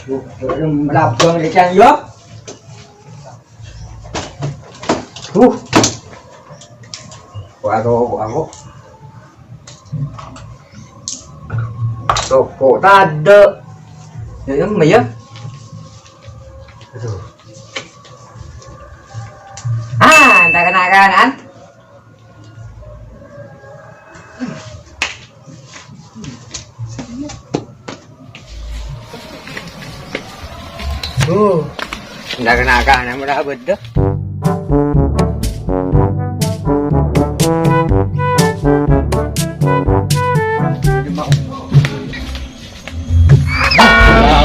Melabang dia kan yo. Aku. Toko tak ada. Ya mày á. Tak kena kan? Tak kena kan? Nama dah betul.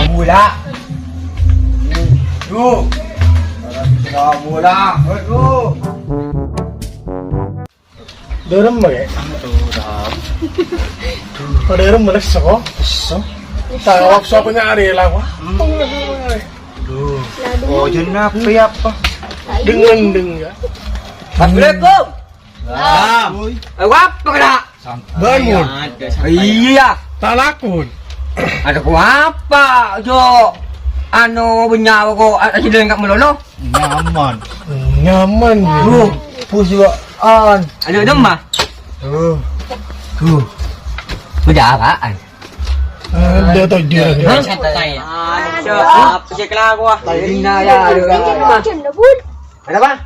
Mula. Mula. Dorong mana? Dorong mana sih? Tak awak siapa nyari lah wah. Oh jenap apa? Deng ya. Assalamualaikum. Apa kena? Bangun. Iya. Tak lakun. Ada ku apa? Jo. Anu benyawa ko aja dengan kat melolo. Nyaman. Pusuan. Ada demah. Beda apaan? Dia tak dia. Santai. Apa sih kelah gua? Ina ya. Ada apa?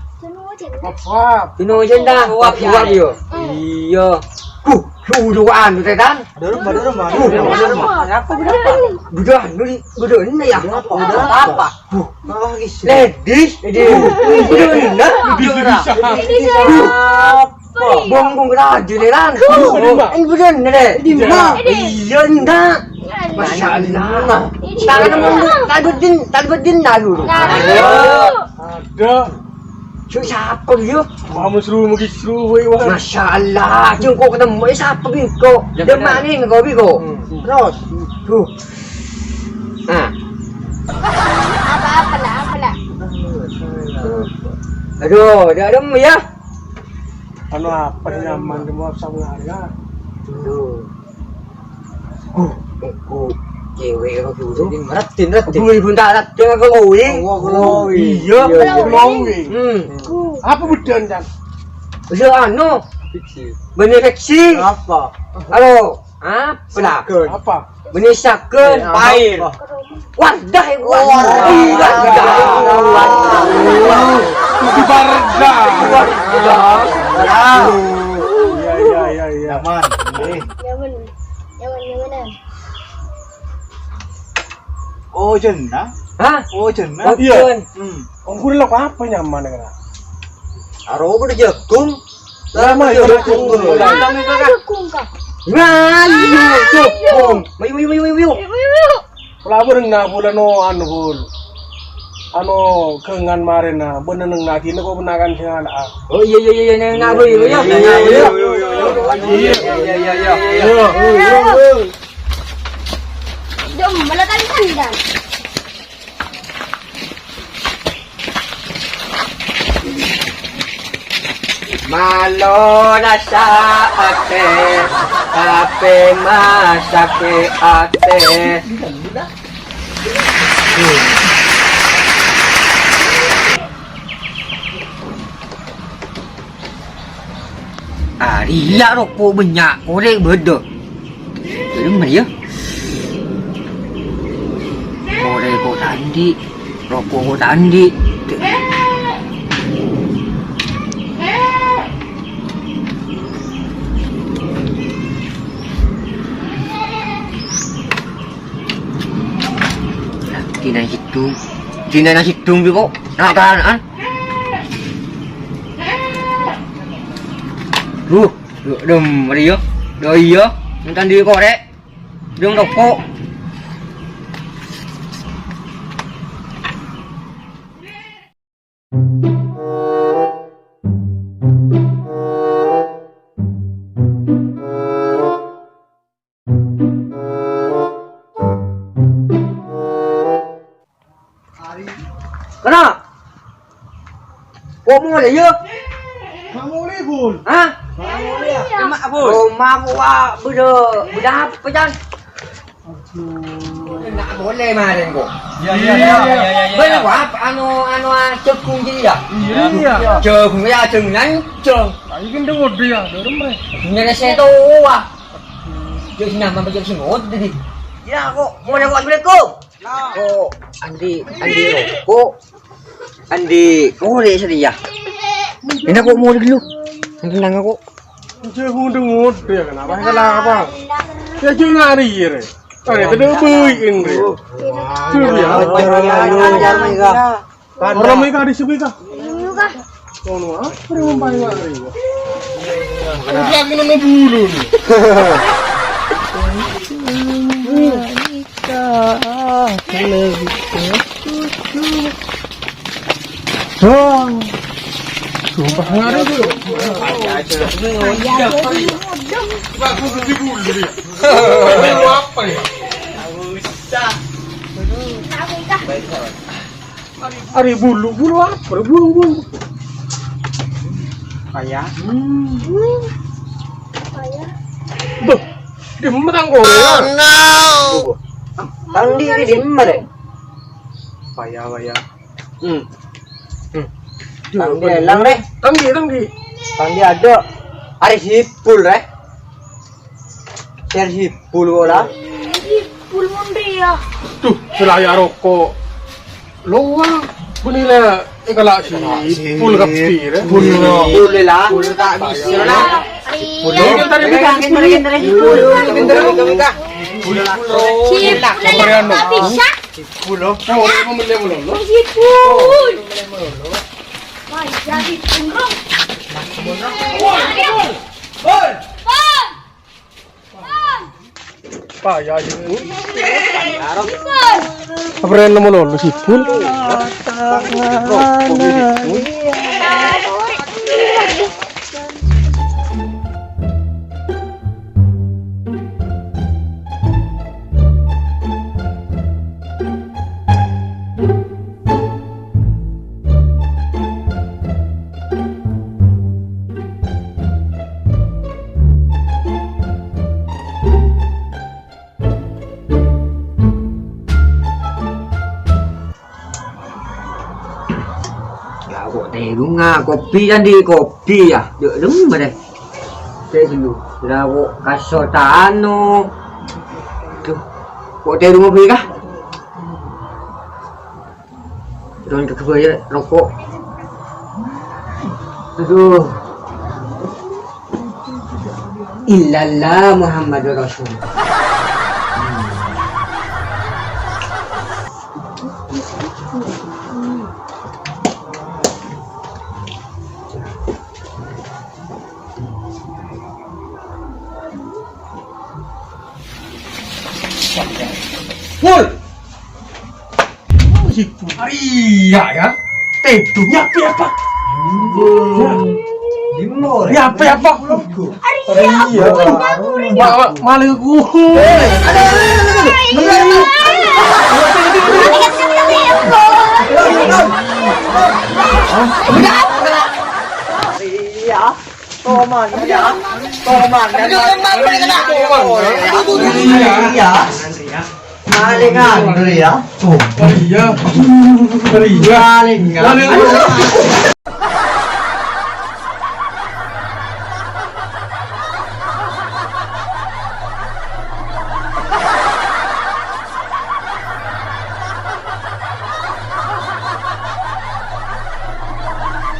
Tino jenda. Apa dia? Iya. Duaan tu kan? Dorong. Apa ini ya? Apa? Ladies. Bong kerja ni kan? Ini betul ni. Iya enggak. Masya Allah. Tak berdin dah dulu. Ada. Siapa dia? Kamu seru weh. Masya Allah. Jom kau ketemu siapa biko? Dia mana kau biko? Terus. Apa? Aduh, dah dem ya. Anu apa nyaman di bawah sama harga? Cewek kau tu ratin. Bui pun tak ratin kau glowing. Iya, glowing. Apa betul kan? Usia anu. Benih seksi. Apa? Halo. Apa lah? Apa? Benih saken. Air. Wadah. Di barda. Iya. Nyaman. Oh jenah? Hah? Oh jenah? Iya. Aku udah apa nyaman dengan? Aro udah jagung. Lama ya jagung. Jagung. Mayu. Pelabur na bulan anu kengan marin na bener neng nagi ko benakan sih anak. Oh iya nang ngabu ya. Iya. Jom, melakukan kandang. Malo nasa ate, kape masake ate. Riak rokok banyak, korek beda. Jadi mana ya? Korek kau tandi, rokok kau tandi. Tina hitung juga, nak kan? Đừng mà đi á, đời á, chúng ta đi coi đấy, đừng đọc cô. Kenapa? Kau mau ada ya? Kamu libur? Hah? Iya. Oh, mak gua bedah apa kan? Nggak boleh marin kok. Iya. Bener apa? Anu cekung dia. Iya. Cekung ya cekung nancung. Ayo kan dengar dia, dorong mereka. Nyala saya tahu ah. Jadi nama macam semut tadi. Ya kok mau nak buat Assalamualaikum. Oh, Andi kok. Andi, kau boleh sedia. Ini aku mau dulu. Tenang aku. Jangan dengar dia kenapa? Kenapa? Dia cuma ngari ya. Ada tidak baik ini. Orang mereka di sini kah? Kono apa yang paling ngari? Udah kena ngebulu nih. Sumpah ngari dulu. Aku ganti bulu dia. Bulu apa ya? Ari bulu apa? Bulu. Ayah. Tuh, di matang Korea. Tang di mana? Payah. Tang di lang deh. Tanggi. Tang di ada. Ari hipul deh. Ter hipul bola. Hipul mondia. Tuh, selaya rokok. Luang. Bunila ikala si pul kaptir. Pul lah. Pul tak bisa lah. Pul bisa. Pulo. Kau orang memilih pulo. Hipul. Wah, jadi pulong. Payah ini. Apa yang nama lo si pul? Lunga kopi kan di kopi ya. Duk mana? Saya dulu. Dah kok kasotano. Tuh. Kok teh rumah beli kah? Don ke kebaya rokok. Aduh. Illallah Muhammadur Rasulullah. Pul. Si pul. Iya ya. Teduhnya apa? Ya apa? Iya. Maling ku. Iya. Toman ya. Iya. Malingan dulu ya. Iya. Malingan.